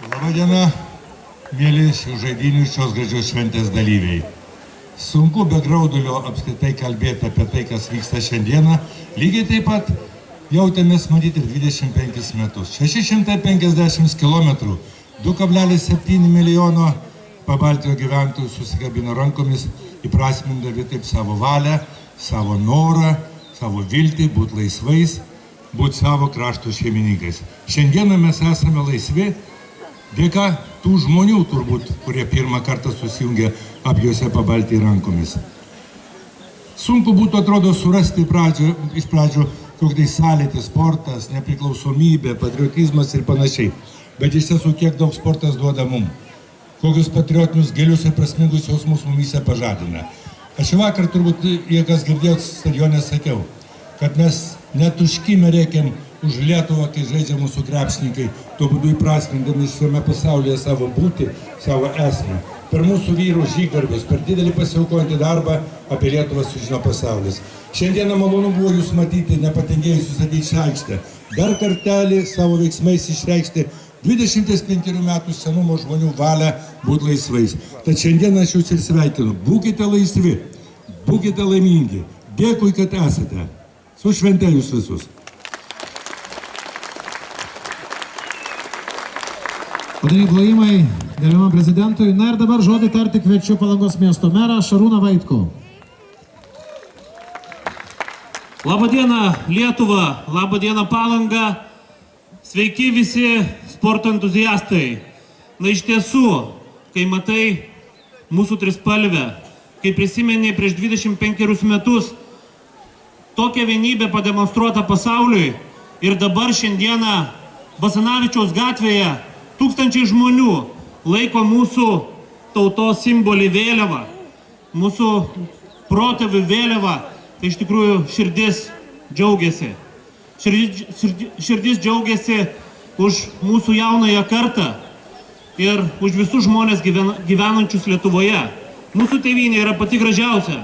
Labą dieną, mėly šių žaidynių šios gražios šventės dalyviai. Sunku be graudulio apskritai kalbėti apie tai, kas vyksta šiandieną. Lygiai taip pat jautėmės matyti 25 metus. 650 km, 2,7 milijono Pabaltijo gyventojų susikabino rankomis, įprasmindami taip savo valią, savo norą, savo viltį būti laisvais, būti savo krašto šeimininkais. Šiandieną mes esame laisvi dėka tų žmonių, turbūt, kurie pirmą kartą susijungė abiejose Pabaltijo rankomis. Sunku būtų, atrodo, surasti iš pradžių koks tai sąlytis, sportas, nepriklausomybė, patriotizmas ir panašiai. Bet iš tiesų, kiek daug sportas duoda mums. Kokius patriotinius gilius ir prasmingus jausmus mumyse pažadina. Aš vakar turbūt, jei kas girdėjot stadione, sakiau, kad mes net užkimę rėkiam už Lietuvą, kai žaidžia mūsų krepšininkai, tuo būdu įprasmindami šiame pasaulyje savo būtį, savo esmę. Per mūsų vyrų žygdarbius, per didelį pasiaukojantį darbą apie Lietuvą sužino pasaulis. Šiandieną malonu buvo jūs matyti, nepatingėjusius ateiti į aikštę. Dar kartelį savo veiksmais išreikšti 25 metų senumo žmonių valią būti laisvais. Tad šiandieną aš jūs ir sveikinu. Būkite laisvi, būkite laimingi. Dėkui, kad esate. Su švente jūs visus. Padariniai plojimai gerbiamam prezidentui. Na ir dabar žodį tarti kviečiu Palangos miesto merą Šarūną Vaitkų. Labą dieną Lietuva, labą dieną Palanga. Sveiki visi sporto entuziastai. Na iš tiesų, kai matai mūsų trispalvę, kai prisimeni prieš 25 metus tokią vienybę pademonstruotą pasauliui ir dabar šiandieną Basanavičiaus gatvėje tūkstančiai žmonių laiko mūsų tautos simbolį vėliavą, mūsų protėvių vėliavą, tai iš tikrųjų širdis džiaugiasi. Širdis džiaugiasi už mūsų jaunąją kartą ir už visus žmonės gyvenančius Lietuvoje. Mūsų tėvynė yra pati gražiausia.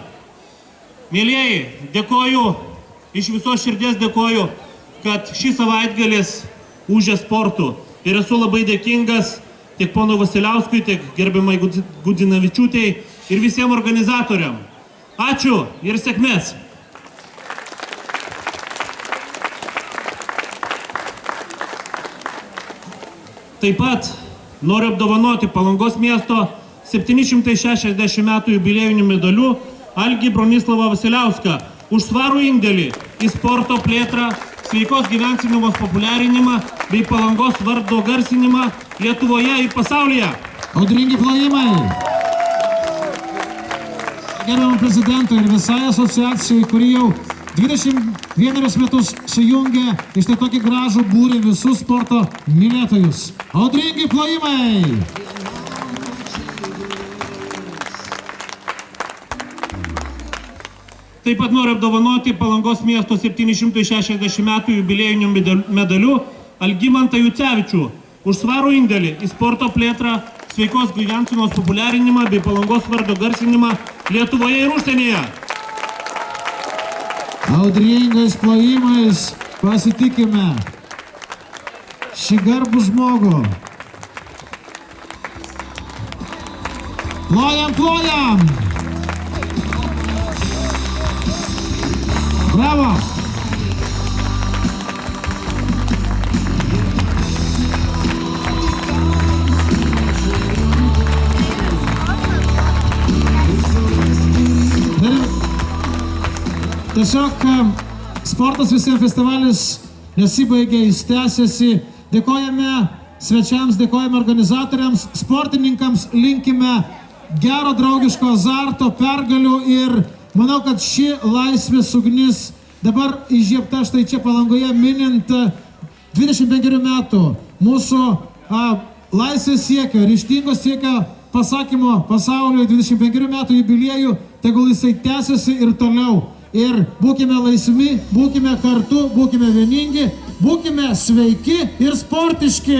Mėlieji, dėkoju, iš visos širdies dėkoju, kad šį savaitgalis ūžė sportu. Ir esu labai dėkingas tiek pono Vasiliauskui, tiek gerbiamai Gudzinavičiūtei ir visiems organizatoriam. Ačiū ir sėkmės! Taip pat noriu apdovanoti Palangos miesto 760 metų jubiliejinių medalių Algį Bronislavą Vasiliauską už svarų indėlį į sporto plėtrą, sveikos gyvensenos populiarinimą bei Palangos vardo garsinimą Lietuvoje ir pasaulyje. Audringi plojimai. Gerbiamam prezidentui ir visai asociacijai, kuri jau 21 metus sujungia iš tai tokį gražų būrį visus sporto mylėtojus. Audringi plojimai! Taip pat noriu apdovanoti Palangos miesto 760 metų jubiliejinių medalių Algimantą Jucevičių už svarų indėlį į sporto plėtrą, sveikos gyvensenos populiarinimą bei Palangos vardo garsinimą Lietuvoje ir užsienyje. Audringais plojimais pasitikime šį garbų žmogų. Plojam, plojam! Bravo! Tiesiog sportas visiems festivalis nesibaigė, jis tęsiasi. Dėkojame svečiams, dėkojame organizatoriams, sportininkams, linkime gero draugiško azarto, pergalių ir manau, kad ši laisvės ugnis dabar įžiebta štai čia Palangoje minint 25 metų mūsų laisvės siekio, ryžtingo siekio pasakymo pasauliui 25 metų jubiliejų, tegul jisai tęsiasi ir toliau. Ir būkime laisvi, būkime kartu, būkime vieningi, būkime sveiki ir sportiški.